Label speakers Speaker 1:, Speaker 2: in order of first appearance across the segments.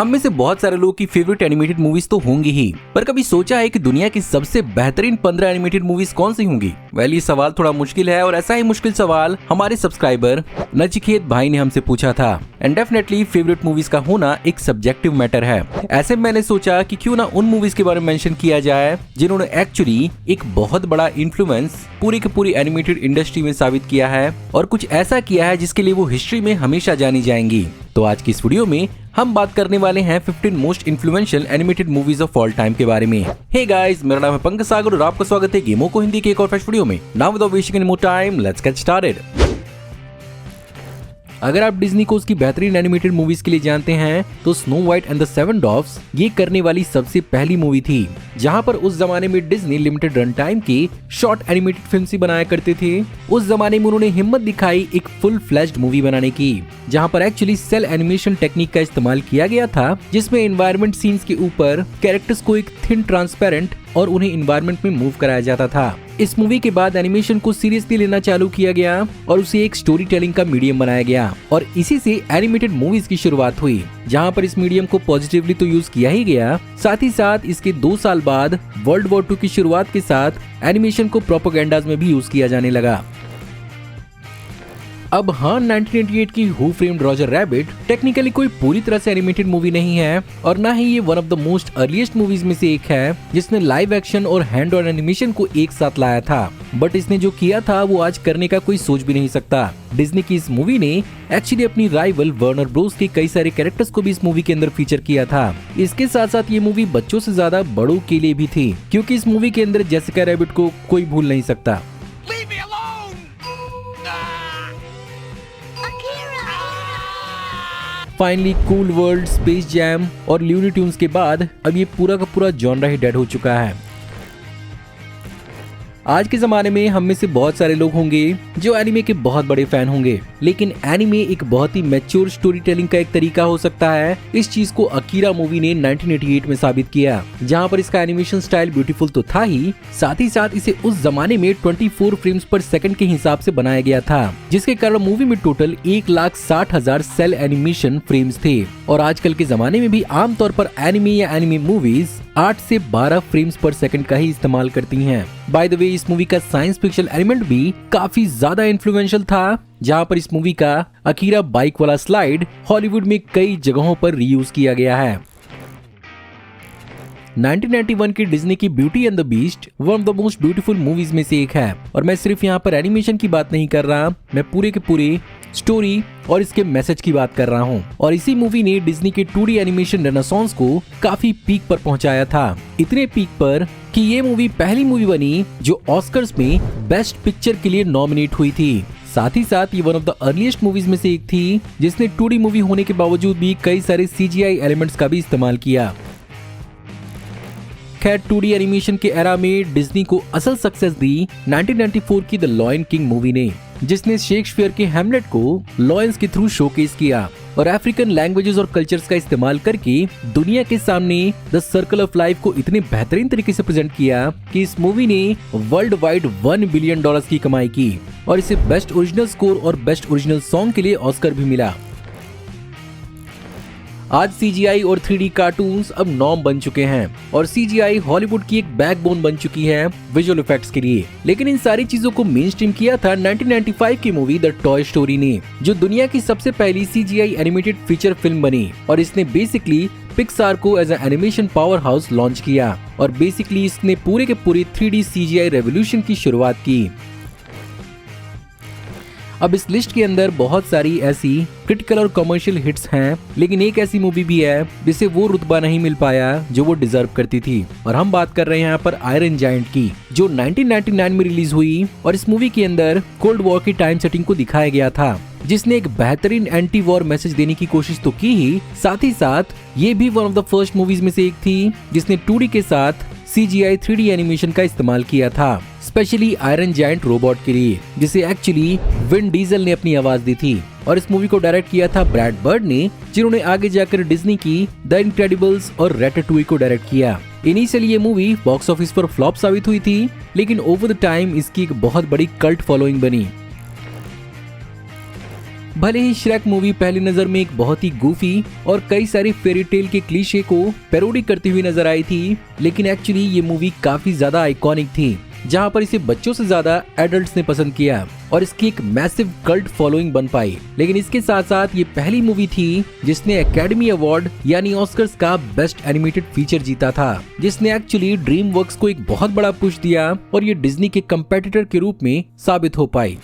Speaker 1: हम में से बहुत सारे लोगों की फेवरेट एनिमेटेड मूवीज तो होंगी ही, पर कभी सोचा है कि दुनिया की सबसे बेहतरीन 15 एनिमेटेड मूवीज कौन सी होंगी? वेल, ये सवाल थोड़ा मुश्किल है और ऐसा ही मुश्किल सवाल हमारे सब्सक्राइबर नचिकेत भाई ने हमसे पूछा था। एंड डेफिनेटली फेवरेट मूवीज का होना एक सब्जेक्टिव मैटर है। ऐसे में मैंने सोचा कि क्यों ना उन मूवीज के बारे में मेंशन किया जाए जिन्होंने एक्चुअली एक बहुत बड़ा इन्फ्लुएंस पूरी की पूरी एनिमेटेड इंडस्ट्री में साबित किया है और कुछ ऐसा किया है जिसके लिए वो हिस्ट्री में हमेशा जानी जाएंगी। तो आज की इस वीडियो में हम बात करने वाले हैं 15 most influential animated movies of all time के बारे में। हे गाइस, मेरा नाम है पंकज सागर और आपका स्वागत है गेमों को हिंदी के एक और फ्रेश वीडियो में। Now without wasting any more time, let's get started. अगर आप डिज्नी को उसकी बेहतरीन एनिमेटेड मूवीज के लिए जानते हैं तो Snow White and the Seven Dwarfs ये करने वाली सबसे पहली मूवी थी, जहां पर उस जमाने में डिज्नी लिमिटेड रन टाइम की शॉर्ट एनिमेटेड फिल्म ही बनाया करते थे। उस जमाने में उन्होंने हिम्मत दिखाई एक फुल फ्लैश्ड मूवी बनाने की, जहां पर एक्चुअली सेल एनिमेशन टेक्निक का इस्तेमाल किया गया था, जिसमें एनवायरनमेंट सीन्स के ऊपर कैरेक्टर्स को एक थिन ट्रांसपेरेंट और उन्हें एनवायरनमेंट में मूव कराया जाता था। इस मूवी के बाद एनिमेशन को सीरियसली लेना चालू किया गया और उसे एक स्टोरी टेलिंग का मीडियम बनाया गया और इसी से एनिमेटेड मूवीज की शुरुआत हुई, जहां पर इस मीडियम को पॉजिटिवली तो यूज किया ही गया, साथ ही साथ इसके 2 साल बाद वर्ल्ड वॉर 2 की शुरुआत के साथ एनिमेशन को प्रोपेगेंडाज में भी यूज किया जाने लगा। अब हाँ, 1988 की who framed Roger rabbit technically कोई पूरी तरह से एनिमेटेड मूवी नहीं है और ना ही ये one of the most earliest movies में से एक है जिसने लाइव एक्शन और हैंड ऑन एनिमेशन को एक साथ लाया था। बट इसने जो किया था वो आज करने का कोई सोच भी नहीं सकता। डिज्नी की इस मूवी ने एक्चुअली अपनी राइवल वार्नर ब्रोस के कई सारे कैरेक्टर्स को भी इस मूवी के अंदर फीचर किया था। इसके साथ साथ ये मूवी बच्चों से ज्यादा बड़ों के लिए भी थी, क्योंकि इस मूवी के अंदर जेसिका रैबिट को कोई भूल नहीं सकता। Finally cool world, space jam और ल्यूनी ट्यून्स के बाद अब ये पूरा का पूरा जॉनरा ही डेड हो चुका है। आज के जमाने में हम में से बहुत सारे लोग होंगे जो एनिमे के बहुत बड़े फैन होंगे, लेकिन एनिमे एक बहुत ही मैच्योर स्टोरी टेलिंग का एक तरीका हो सकता है। इस चीज को अकीरा मूवी ने 1988 में साबित किया, जहां पर इसका एनिमेशन स्टाइल ब्यूटीफुल तो था ही, साथ इसे उस जमाने में 24 फ्रेम्स पर सेकंड के हिसाब से बनाया गया था, जिसके कारण मूवी में टोटल 1,60,000 सेल एनिमेशन फ्रेम्स थे। और आजकल के जमाने में भी आमतौर पर एनिमे या एनिमे मूवीज 8 से 12 फ्रेम्स पर सेकंड का ही इस्तेमाल करती हैं। बाय द वे, इस मूवी का साइंस फिक्शन एलिमेंट भी काफी ज्यादा इन्फ्लुएंशियल था, जहां पर इस मूवी का अकीरा बाइक वाला स्लाइड हॉलीवुड में कई जगहों पर रीयूज किया गया है। 1991 की डिज्नी की beauty and the beast one of the most beautiful movies में से एक है और मैं सिर्फ यहाँ पर एनिमेशन की बात नहीं कर रहा, मैं पूरे के पूरे स्टोरी और इसके मैसेज की बात कर रहा हूँ। और इसी मूवी ने डिज्नी के 2D एनिमेशन रेनेसांस को काफी पीक पर पहुंचाया था, इतने पीक पर कि ये मूवी पहली मूवी बनी जो ऑस्कर्स में बेस्ट पिक्चर के लिए नॉमिनेट हुई थी। साथ ही साथ ये one of the earliest movies में से एक थी जिसने 2D मूवी होने के बावजूद भी कई सारे CGI एलिमेंट्स का भी इस्तेमाल किया। खैर, 2D एनिमेशन के एरा में डिज्नी को असल सक्सेस दी 1994 की द लॉयन किंग मूवी ने, जिसने शेक्सपियर के हैमलेट को लॉयंस के थ्रू शोकेस किया और अफ्रीकन लैंग्वेजेस और कल्चर्स का इस्तेमाल करके दुनिया के सामने द सर्कल ऑफ लाइफ को इतने बेहतरीन तरीके से प्रेजेंट किया कि इस मूवी ने वर्ल्ड वाइड $1 बिलियन की कमाई की और इसे बेस्ट ओरिजिनल स्कोर और बेस्ट ओरिजिनल सॉन्ग के लिए ऑस्कर भी मिला। आज CGI और 3D कार्टून्स अब नॉर्म बन चुके हैं और CGI हॉलीवुड की एक बैकबोन बन चुकी है विजुअल इफेक्ट्स के लिए, लेकिन इन सारी चीजों को मेन स्ट्रीम किया था 1995 की मूवी द टॉय स्टोरी ने, जो दुनिया की सबसे पहली CGI एनिमेटेड फीचर फिल्म बनी और इसने बेसिकली पिक्सार को as an animation power house launch किया और बेसिकली इसने पूरे के पूरे 3D CGI रेवोल्यूशन की शुरुआत की। अब इस लिस्ट के अंदर बहुत सारी ऐसी क्रिटिकल और कमर्शियल हिट्स हैं, लेकिन एक ऐसी मूवी भी है जिसे वो रुतबा नहीं मिल पाया जो वो डिजर्व करती थी और हम बात कर रहे हैं यहाँ पर आयरन जायंट की, जो 1999 में रिलीज हुई और इस मूवी के अंदर कोल्ड वॉर की टाइम सेटिंग को दिखाया गया था, जिसने एक बेहतरीन एंटी वॉर मैसेज देने की कोशिश तो की ही, साथ ही साथ ये भी one of the first movies में से एक थी जिसने 2D के साथ CGI 3D एनिमेशन का इस्तेमाल किया था, स्पेशली आयरन जायंट रोबोट के लिए, जिसे एक्चुअली विन डीजल ने अपनी आवाज दी थी। और इस मूवी को डायरेक्ट किया था ब्रैड बर्ड ने, जिन्होंने आगे जाकर डिज्नी की द इनक्रेडिबल्स और रैटाटूई को डायरेक्ट किया। इनिशियली ये मूवी बॉक्स ऑफिस पर फ्लॉप साबित हुई थी, लेकिन ओवर द टाइम इसकी एक बहुत बड़ी कल्ट फॉलोइंग बनी। भले ही श्रेक मूवी पहली नजर में एक बहुत ही गूफी और कई सारे फेरी टेल के क्लीशे को पैरोडी करती हुई नजर आई थी, लेकिन एक्चुअली ये मूवी काफी ज्यादा आइकॉनिक थी, जहां पर इसे बच्चों से ज्यादा एडल्ट्स ने पसंद किया और इसकी एक मैसिव कल्ट फॉलोइंग बन पाई। लेकिन इसके साथ साथ ये पहली मूवी थी जिसने एकेडमी अवार्ड यानी ऑस्कर्स का बेस्ट एनिमेटेड फीचर जीता था, जिसने एक्चुअली ड्रीम वर्क्स को एक बहुत बड़ा पुश दिया और ये डिज्नी के कंपेटिटर के रूप में साबित हो पाई।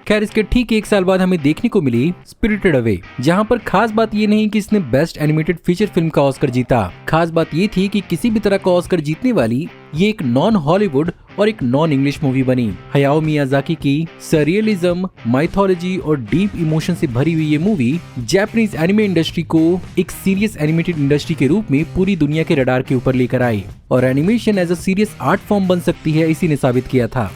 Speaker 1: खैर, इसके ठीक एक साल बाद हमें देखने को मिली स्पिरिटेड अवे, जहां पर खास बात ये नहीं कि इसने बेस्ट एनिमेटेड फीचर फिल्म का ऑस्कर जीता। खास बात ये थी कि किसी भी तरह का ऑस्कर जीतने वाली ये एक नॉन हॉलीवुड और एक नॉन इंग्लिश मूवी बनी। हयाओ मियाजाकी की सरियलिज्म, माइथोलॉजी और डीप इमोशन से भरी हुई ये मूवी जापानीज एनिमे इंडस्ट्री को एक सीरियस एनिमेटेड इंडस्ट्री के रूप में पूरी दुनिया के रडार के ऊपर लेकर आई और animation as a serious art form बन सकती है, इसी ने साबित किया था।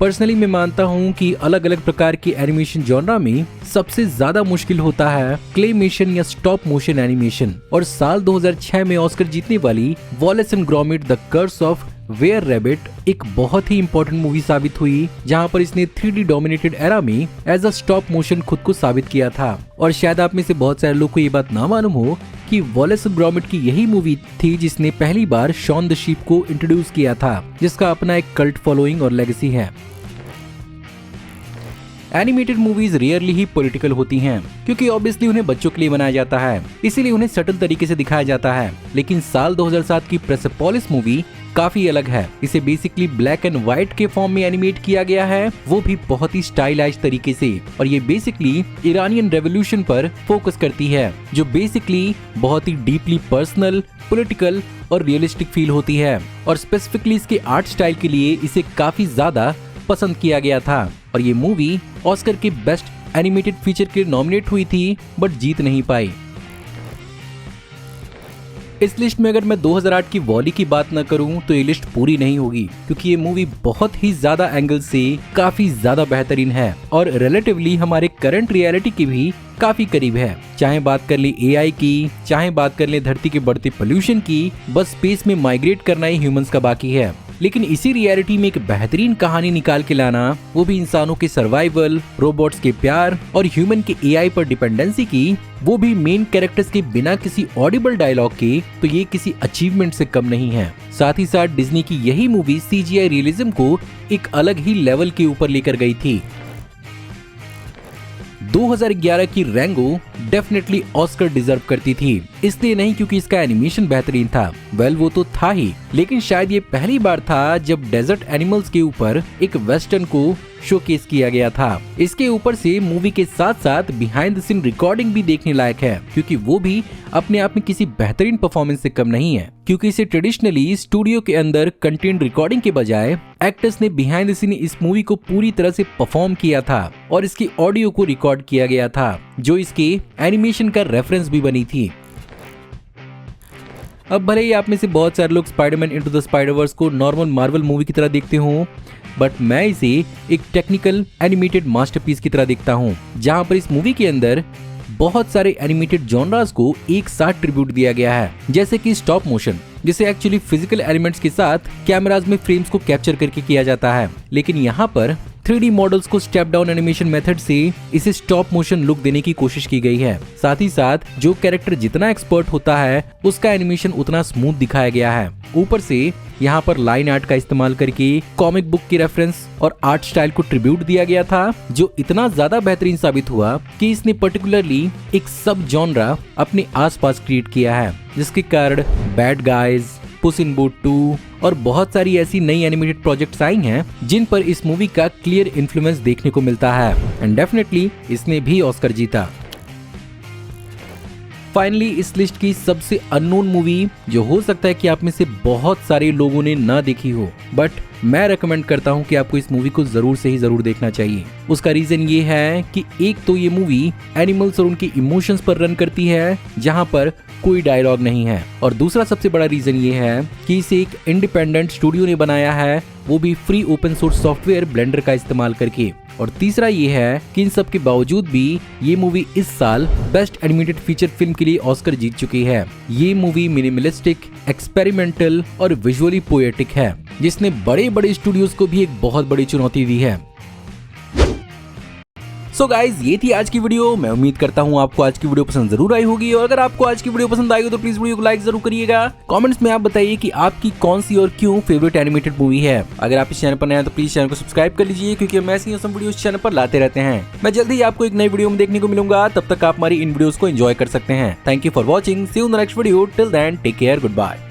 Speaker 1: पर्सनली मैं मानता हूँ कि अलग अलग प्रकार के एनिमेशन जॉनरा में सबसे ज्यादा मुश्किल होता है क्लेमेशन या स्टॉप मोशन एनिमेशन, और साल 2006 में ऑस्कर जीतने वाली Wallace and Gromit the curse of were rabbit एक बहुत ही इंपॉर्टेंट मूवी साबित हुई, जहां पर इसने 3D डोमिनेटेड एरा में एज अ स्टॉप मोशन खुद को साबित किया था। और शायद आप में से बहुत सारे लोग को ये बात ना मालूम हो कि वॉलेस एंड ग्रोमिट की यही मूवी थी जिसने पहली बार शॉन द शीप को इंट्रोड्यूस किया था, जिसका अपना एक कल्ट फॉलोइंग और लेगेसी है। एनिमेटेड मूवीज रेयरली ही पॉलिटिकल होती हैं, क्योंकि ऑब्वियसली उन्हें बच्चों के लिए बनाया जाता है, इसीलिए उन्हें सटल तरीके से दिखाया जाता है। लेकिन साल 2007 की परसेपोलिस मूवी काफी अलग है। इसे बेसिकली ब्लैक एंड व्हाइट के फॉर्म में एनिमेट किया गया है, वो भी बहुत ही स्टाइलाइज्ड तरीके से, और ये बेसिकली ईरानियन रेवोल्यूशन पर फोकस करती है, जो बेसिकली बहुत ही डीपली पर्सनल, पॉलिटिकल और रियलिस्टिक फील होती है। और स्पेसिफिकली इसके आर्ट स्टाइल के लिए इसे काफी ज्यादा पसंद किया गया था, और ये मूवी ऑस्कर के बेस्ट एनिमेटेड फीचर के लिए नॉमिनेट हुई थी बट जीत नहीं पाई। इस लिस्ट में अगर मैं 2008 की वॉली की बात न करूं तो ये लिस्ट पूरी नहीं होगी, क्योंकि ये मूवी बहुत ही ज्यादा एंगल से काफी ज्यादा बेहतरीन है और रिलेटिवली हमारे करंट रियलिटी की भी काफी करीब है। चाहे बात कर ले एआई की, चाहे बात कर ले धरती के बढ़ते पोल्यूशन की, बस स्पेस में माइग्रेट करना ही ह्यूमंस का बाकी है। लेकिन इसी रियलिटी में एक बेहतरीन कहानी निकाल के लाना, वो भी इंसानों के सर्वाइवल, रोबोट्स के प्यार और ह्यूमन के एआई पर डिपेंडेंसी की, वो भी मेन कैरेक्टर्स के बिना किसी ऑडिबल डायलॉग के, तो ये किसी अचीवमेंट से कम नहीं है। साथ ही साथ डिज्नी की यही मूवी सीजीआई रियलिज्म को एक अलग ही लेवल के ऊपर लेकर गई थी। 2011 की रैंगो डेफिनेटली ऑस्कर डिजर्व करती थी, इसलिए नहीं क्योंकि इसका एनिमेशन बेहतरीन था, वेल वो तो था ही, लेकिन शायद ये पहली बार था जब डेजर्ट एनिमल्स के ऊपर एक वेस्टर्न को शोकेस किया गया था। इसके ऊपर से मूवी के साथ साथ बिहाइंड द सीन रिकॉर्डिंग भी देखने लायक है, क्योंकि वो भी अपने आप में किसी बेहतरीन परफॉर्मेंस से कम नहीं है, क्योंकि इसे ट्रेडिशनली स्टूडियो के अंदर कंटेंट रिकॉर्डिंग के बजाय एक्टर्स ने बिहाइंड द सीन इस मूवी को पूरी तरह से परफॉर्म किया था और इसकी ऑडियो को रिकॉर्ड किया गया था, जो इसके एनिमेशन का रेफरेंस भी बनी थी। अब भले ही आप में से बहुत सारे लोग स्पाइडरमैन इनटू द स्पाइडरवर्स को नॉर्मल मार्वल मूवी की तरह देखते हों, बट मैं इसे एक टेक्निकल एनिमेटेड मास्टरपीस की तरह देखता हूं, जहां पर इस मूवी के अंदर बहुत सारे एनिमेटेड जॉनरास को एक साथ ट्रिब्यूट दिया गया है, जैसे कि स्टॉप मोशन, जिसे एक्चुअली फिजिकल एलिमेंट्स के साथ कैमरास में फ्रेम्स को कैप्चर करके किया जाता है, लेकिन यहाँ पर 3D मॉडल्स को स्टेप डाउन एनिमेशन मेथड से इसे स्टॉप मोशन लुक देने की कोशिश की गई है। साथ ही साथ जो कैरेक्टर जितना एक्सपर्ट होता है उसका एनिमेशन उतना स्मूथ दिखाया गया है। ऊपर से यहाँ पर लाइन आर्ट का इस्तेमाल करके कॉमिक बुक की रेफरेंस और आर्ट स्टाइल को ट्रिब्यूट दिया गया था, जो इतना ज्यादा बेहतरीन साबित हुआ कि इसने पर्टिकुलरली एक सब जॉनरा अपने आसपास क्रिएट किया है, जिसके कारण बैड गाइज, पुस इन बूट 2 और बहुत सारी ऐसी नई एनिमेटेड प्रोजेक्ट्स आई हैं जिन पर इस मूवी का क्लियर इन्फ्लुएंस देखने को मिलता है, एंड डेफिनेटली इसने भी ऑस्कर जीता। फाइनली इस लिस्ट की सबसे अननोन मूवी, जो हो सकता है कि आप में से बहुत सारे लोगों ने ना देखी हो, बट मैं रेकमेंड करता हूं कि आपको इस मूवी को जरूर से ही जरूर देखना चाहिए। उसका रीजन ये है कि एक तो ये मूवी एनिमल्स और उनके इमोशंस पर रन करती है, जहां पर कोई डायलॉग नहीं है, और दूसरा सबसे बड़ा रीजन ये है कि इसे एक इंडिपेंडेंट स्टूडियो ने बनाया है, वो भी free open source software blender का इस्तेमाल करके। और तीसरा ये है कि इन सब के बावजूद भी ये मूवी इस साल बेस्ट एनिमेटेड फीचर फिल्म के लिए ऑस्कर जीत चुकी है। ये मूवी मिनिमलिस्टिक, एक्सपेरिमेंटल और विजुअली पोएटिक है, जिसने बड़े बड़े स्टूडियोज को भी एक बहुत बड़ी चुनौती दी है। सो गाइज ये थी आज की वीडियो। मैं उम्मीद करता हूँ आपको आज की वीडियो पसंद जरूर आई होगी, और अगर आपको आज की वीडियो पसंद आई हो तो प्लीज वीडियो को लाइक जरूर करिएगा। कमेंट्स में आप बताइए कि आपकी कौन सी और क्यों फेवरेट एनिमेटेड मूवी है। अगर आप इस चैनल पर नए हैं तो प्लीज चैनल को सब्सक्राइब कर लीजिए, क्योंकि हम ऐसी औसम वीडियो इस चैनल पर लाते रहते हैं। मैं जल्दी ही आपको एक नई वीडियो में देखने को मिलूंगा, तब तक आप हमारी इन वीडियोस को एंजॉय कर सकते हैं। Thank you for watching, see you in the next video, till then take care, good bye.